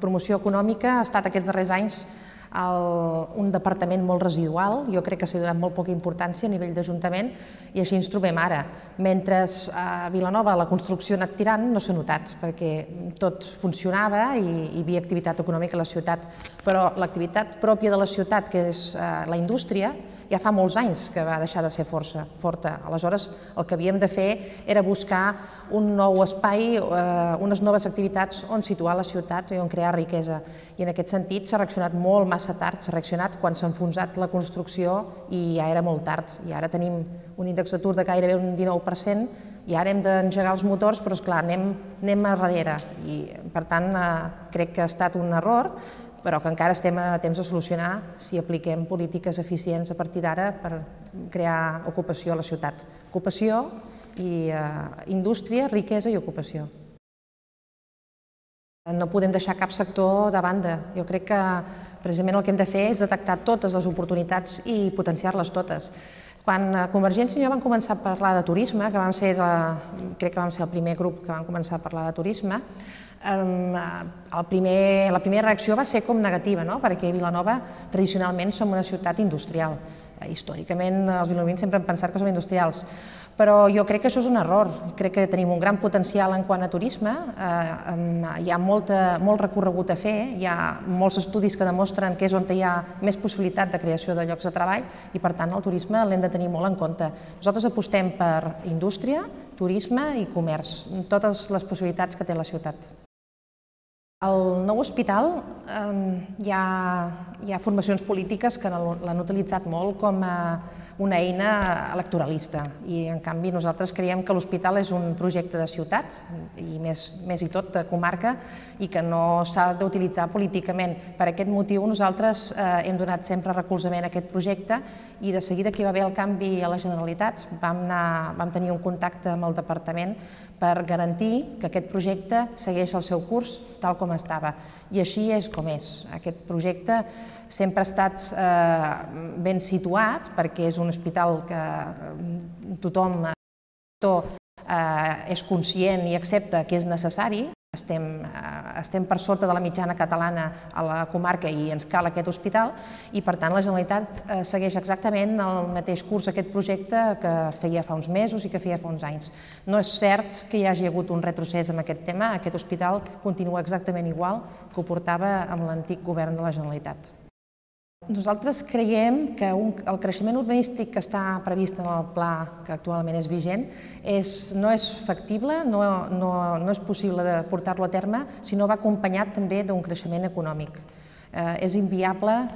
promoció econòmica ha estat aquests darrers anys un departament molt residual. Jo crec que s'ha donat molt poca importància a nivell d'Ajuntament i així ens trobem ara. Mentre a Vilanova la construcció ha anat tirant, no s'ha notat, perquè tot funcionava i hi havia activitat econòmica a la ciutat. Però l'activitat pròpia de la ciutat, que és la indústria, ja fa molts anys que va deixar de ser forta. Aleshores, el que havíem de fer era buscar un nou espai, unes noves activitats on situar la ciutat i on crear riquesa. I en aquest sentit s'ha reaccionat molt massa tard, s'ha reaccionat quan s'ha enfonsat la construcció i ja era molt tard. I ara tenim un índex d'atur de gairebé un 19%, i ara hem d'engegar els motors, però esclar, anem a darrere. I per tant, crec que ha estat un error, però que encara estem a temps de solucionar si apliquem polítiques eficients a partir d'ara per crear ocupació a la ciutat. Ocupació i indústria, riquesa i ocupació. No podem deixar cap sector de banda. Jo crec que precisament el que hem de fer és detectar totes les oportunitats i potenciar-les totes. Quan Convergència i Unió van començar a parlar de turisme, crec que vam ser el primer grup que van començar a parlar de turisme, la primera reacció va ser com negativa, perquè Vilanova tradicionalment som una ciutat industrial. Històricament els vilanovins sempre han pensat que som industrials, però jo crec que això és un error. Crec que tenim un gran potencial en quant a turisme, hi ha molt recorregut a fer, hi ha molts estudis que demostren que és on hi ha més possibilitat de creació de llocs de treball i per tant el turisme l'hem de tenir molt en compte. Nosaltres apostem per indústria, turisme i comerç, totes les possibilitats que té la ciutat. Al nou hospital hi ha formacions polítiques que l'han utilitzat molt com a una eina electoralista i en canvi nosaltres creiem que l'hospital és un projecte de ciutat i més i tot de comarca i que no s'ha d'utilitzar políticament. Per aquest motiu nosaltres hem donat sempre recolzament a aquest projecte i de seguida que hi va haver el canvi a la Generalitat vam tenir un contacte amb el departament per garantir que aquest projecte segueix el seu curs tal com estava. I així és com és. Aquest projecte sempre ha estat ben situat perquè és un hospital que tothom és conscient i accepta que és necessari. Estem per sota de la mitjana catalana a la comarca i ens cal aquest hospital i per tant la Generalitat segueix exactament el mateix curs aquest projecte que feia fa uns mesos i que feia fa uns anys. No és cert que hi hagi hagut un retrocés en aquest tema, aquest hospital continua exactament igual que ho portava amb l'antic govern de la Generalitat. Nosaltres creiem que el creixement urbanístic que està previst en el pla que actualment és vigent no és factible, no és possible de portar-lo a terme si no va acompanyat també d'un creixement econòmic. És inviable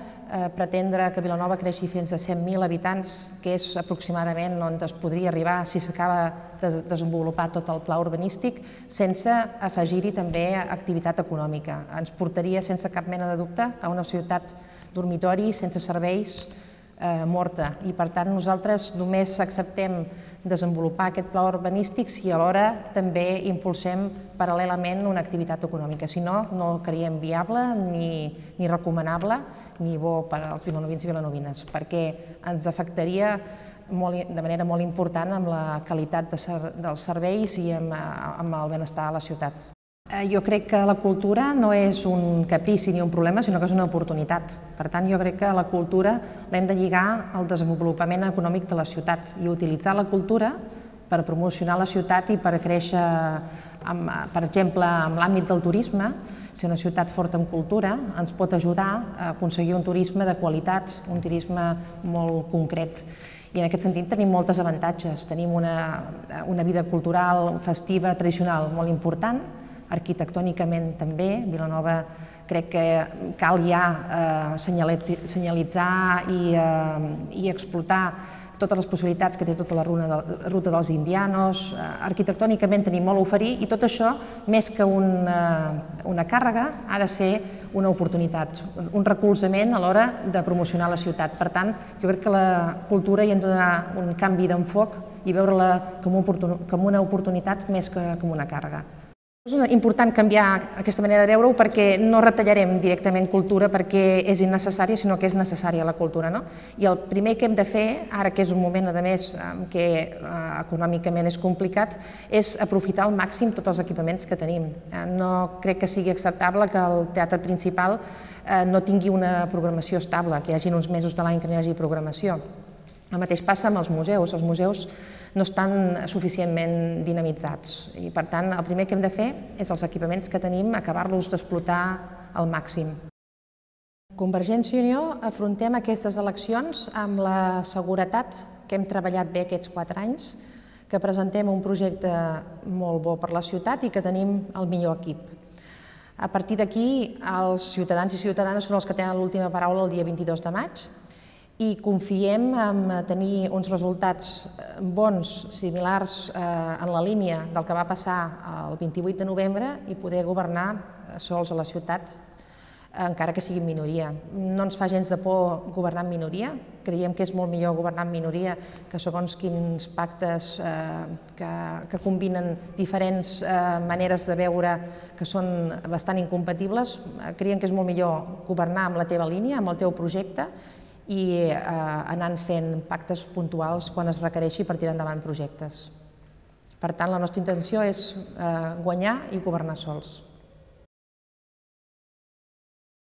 pretendre que Vilanova creixi fins a 100.000 habitants, que és aproximadament on es podria arribar si s'acaba de desenvolupar tot el pla urbanístic, sense afegir-hi també activitat econòmica. Ens portaria sense cap mena de dubte a una ciutat dormitori sense serveis morta i per tant nosaltres només acceptem desenvolupar aquest pla urbanístic si alhora també impulsem paral·lelament una activitat econòmica. Si no, no el creiem viable ni recomanable ni bo per als vilanovins i vilanovines, perquè ens afectaria de manera molt important amb la qualitat dels serveis i amb el benestar a la ciutat. Jo crec que la cultura no és un caprici ni un problema, sinó que és una oportunitat. Per tant, jo crec que la cultura l'hem de lligar al desenvolupament econòmic de la ciutat i utilitzar la cultura per promocionar la ciutat i per créixer, per exemple, en l'àmbit del turisme. Ser una ciutat forta en cultura ens pot ajudar a aconseguir un turisme de qualitat, un turisme molt concret. I en aquest sentit tenim molts avantatges. Tenim una vida cultural, festiva, tradicional molt important, arquitectònicament també. Vilanova crec que cal ja senyalitzar i explotar totes les possibilitats que té tota la ruta dels indianos. Arquitectònicament tenim molt a oferir i tot això, més que una càrrega, ha de ser una oportunitat, un recolzament a l'hora de promocionar la ciutat. Per tant, jo crec que la cultura hi hem de donar un canvi d'enfoc i veure-la com una oportunitat més que com una càrrega. És important canviar aquesta manera de veure-ho perquè no retallarem directament cultura perquè és innecessària, sinó que és necessària la cultura. I el primer que hem de fer, ara que és un moment, a més, que econòmicament és complicat, és aprofitar al màxim tots els equipaments que tenim. No crec que sigui acceptable que el teatre principal no tingui una programació estable, que hi hagi uns mesos de l'any que no hi hagi programació. El mateix passa amb els museus. Els museus no estan suficientment dinamitzats i, per tant, el primer que hem de fer és els equipaments que tenim, acabar-los d'explotar al màxim. Convergència i Unió afrontem aquestes eleccions amb la seguretat que hem treballat bé aquests 4 anys, que presentem un projecte molt bo per la ciutat i que tenim el millor equip. A partir d'aquí, els ciutadans i ciutadanes són els que tenen l'última paraula el dia 22 de maig, i confiem en tenir uns resultats bons, similars en la línia del que va passar el 28 de novembre i poder governar sols a la ciutat, encara que sigui en minoria. No ens fa gens de por governar en minoria, creiem que és molt millor governar en minoria que segons quins pactes que combinen diferents maneres de veure que són bastant incompatibles. Creiem que és molt millor governar amb la teva línia, amb el teu projecte, i anant fent pactes puntuals quan es requereixi per tirar endavant projectes. Per tant, la nostra intenció és guanyar i governar sols.